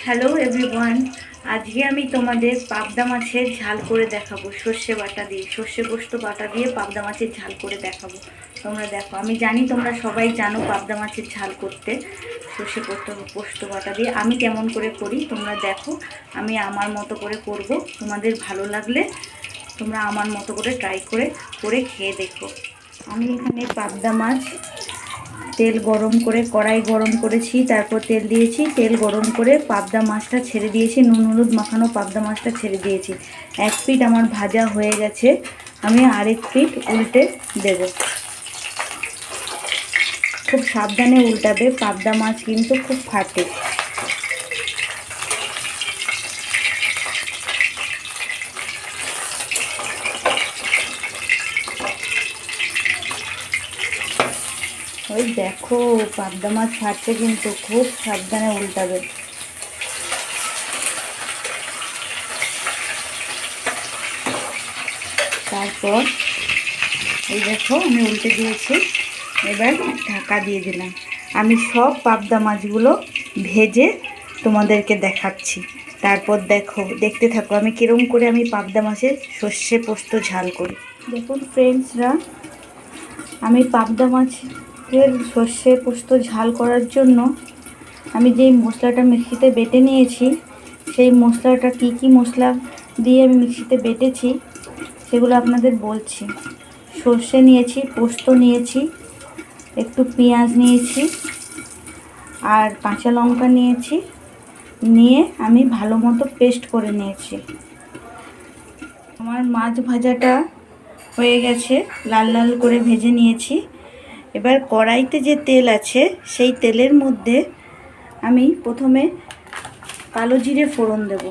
Hello everyone, আজকে আমি তোমাদের পাবদা মাছের ঝাল করে দেখাবো। সর্ষে বাটা দিয়ে, সর্ষে পোস্ত বাটা দিয়ে পাবদা মাছের ঝাল করে দেখাবো। তোমরা দেখো, আমি জানি তোমরা সবাই জানো পাবদা মাছের ঝাল করতে সর্ষে পোস্ত বাটা দিয়ে। আমি কেমন করে করি তোমরা দেখো, আমি আমার মতো করে করব। তোমাদের ভালো লাগলে তোমরা আমার মতো করে ট্রাই করে খেয়ে দেখো। আমি এখানে পাবদা মাছ তেল গরম করে কড়াই গরম করেছি, তারপর তেল দিয়েছি, তেল গরম করে পাবদা মাছটা ছেড়ে দিয়েছি, নুন হলুদ মাখানো পাবদা মাছটা ছেড়ে দিয়েছি। এক পিঠ আমার ভাজা হয়ে গেছে, আমি আরেক পিঠ উল্টে দেব। খুব সাবধানে উল্টাবে, পাবদা মাছ কিন্তু খুব ফাটে। ওই দেখো পাবদা মাছ ফাটছে, কিন্তু খুব সাবধানে উল্টাবে। তারপর এই দেখো আমি উল্টে দিয়েছি, এবার ঢাকা দিয়ে দিলাম। আমি সব পাবদা মাছগুলো ভেজে তোমাদেরকে দেখাচ্ছি। তারপর দেখো, দেখতে থাকো আমি কীরকম করে আমি পাবদা মাছের সর্ষে পোস্ত ঝাল করি। দেখুন ফ্রেন্ডসরা, আমি পাবদা মাছের সর্ষে পোস্ত ঝাল করার জন্য আমি যেই মশলাটা মিক্সিতে বেটে নিয়েছি, সেই মশলাটা কি মশলা দিয়ে আমি মিক্সিতে বেটেছি সেগুলো আপনাদের বলছি। সর্ষে নিয়েছি, পোস্ত নিয়েছি, একটু পেঁয়াজ নিয়েছি, আর কাঁচা লঙ্কা নিয়েছি, নিয়ে আমি ভালো মতো পেস্ট করে নিয়েছি। আমার মাছ ভাজাটা হয়ে গেছে, লাল লাল করে ভেজে নিয়েছি। এবার কড়াইতে যে তেল আছে সেই তেলের মধ্যে আমি প্রথমে কালো জিরে ফোড়ন দেব।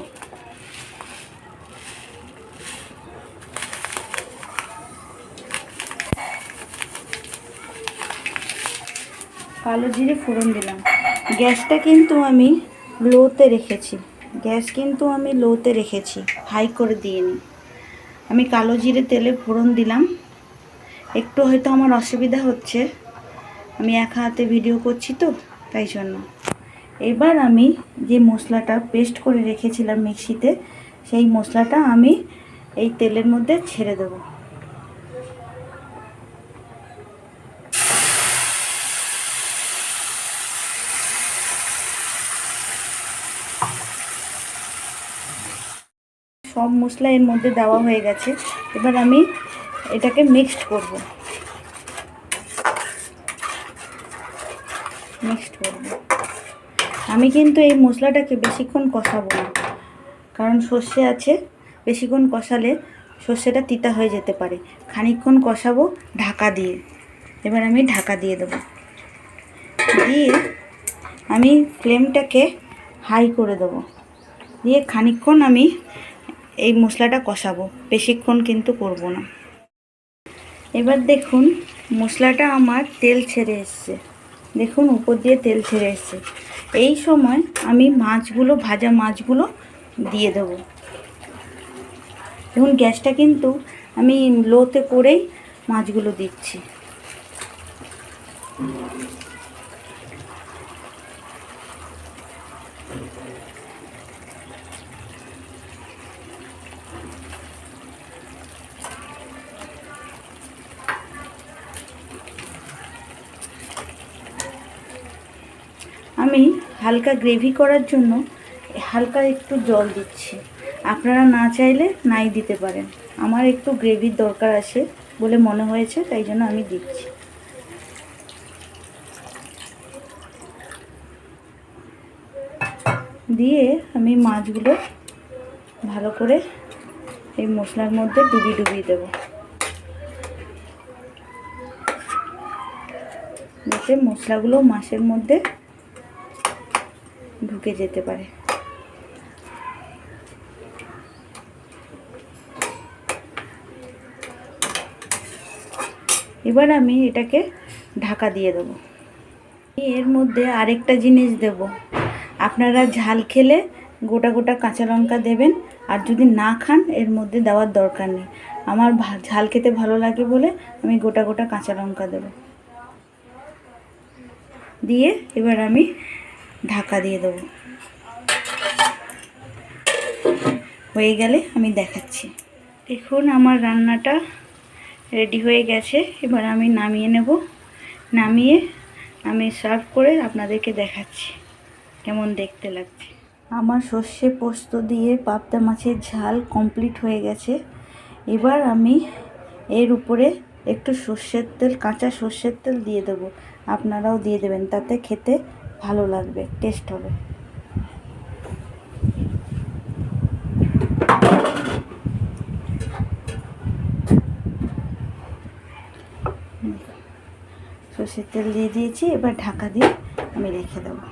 কালো জিরে ফোড়ন দিলাম। গ্যাসটা কিন্তু আমি লোতে রেখেছি, হাই করে দিইনি। আমি কালো জিরে তেলে ফোড়ন দিলাম। একটু হয়তো আমার অসুবিধা হচ্ছে, আমি একা হাতে ভিডিও করছি তো তাই জন্য। এবার আমি যে মশলাটা পেস্ট করে রেখেছিলাম মিক্সিতে, সেই মশলাটা আমি এই তেলের মধ্যে ছেড়ে দেব। সব মশলা এর মধ্যে দেওয়া হয়ে গেছে। এবার আমি এটাকে মিক্সড করব। আমি কিন্তু এই মশলাটাকে বেশিক্ষণ কষাবো না, কারণ সর্ষে আছে, বেশিক্ষণ কষালে সর্ষেটা তিতা হয়ে যেতে পারে। খানিকক্ষণ কষাবো ঢাকা দিয়ে। এবার আমি ঢাকা দিয়ে দেবো, দিয়ে আমি ফ্লেমটাকে হাই করে দেবো, দিয়ে খানিকক্ষণ আমি এই মশলাটা কষাবো, বেশিক্ষণ কিন্তু করব না। এবার দেখুন মশলাটা আমার তেল ছেড়ে এসছে, দেখুন উপর দিয়ে তেল ছেড়ে এসছে। এই সময় আমি মাছগুলো, ভাজা মাছগুলো দিয়ে দেবো। দেখুন গ্যাসটা কিন্তু আমি লোতে করেই মাছগুলো দিচ্ছি। আমি হালকা গ্রেভি করার জন্য হালকা একটু জল দিচ্ছি, আপনারা না চাইলে নাই দিতে পারেন। আমার একটু গ্রেভির দরকার আছে বলে মনে হয়েছে, তাই জন্য আমি দিচ্ছি। দিয়ে আমি মাছগুলো ভালো করে এই মশলার মধ্যে ডুবিয়ে দেব, যাতে মশলাগুলো মাছের মধ্যে ঢুকে যেতে পারে। এবার আমি এটাকে ঢাকা দিয়ে দেবো। এর মধ্যে আরেকটা জিনিস দেব, আপনারা ঝাল খেলে গোটা গোটা কাঁচা লঙ্কা দেবেন, আর যদি না খান এর মধ্যে দেওয়ার দরকার নেই। আমার ঝাল খেতে ভালো লাগে বলে আমি গোটা গোটা কাঁচা লঙ্কা দেব। দিয়ে এবার আমি ঢাকা দিয়ে দেবো। হয়ে গেলে আমি দেখাচ্ছি। দেখুন আমার রান্নাটা রেডি হয়ে গেছে। এবার আমি নামিয়ে নেব। নামিয়ে আমি সার্ভ করে আপনাদেরকে দেখাচ্ছি কেমন দেখতে লাগছে। আমার সর্ষে পোস্ত দিয়ে পাবদা মাছের ঝাল কমপ্লিট হয়ে গেছে। এবার আমি এর উপরে একটু সর্ষের তেল, কাঁচা সর্ষের তেল দিয়ে দেবো। আপনারাও দিয়ে দেবেন, তাতে খেতে ভালো লাগবে, টেস্ট হবে। সর্ষের তেল দিয়ে দিয়েছি, এবার ঢাকা দিয়ে আমি রেখে দেবো।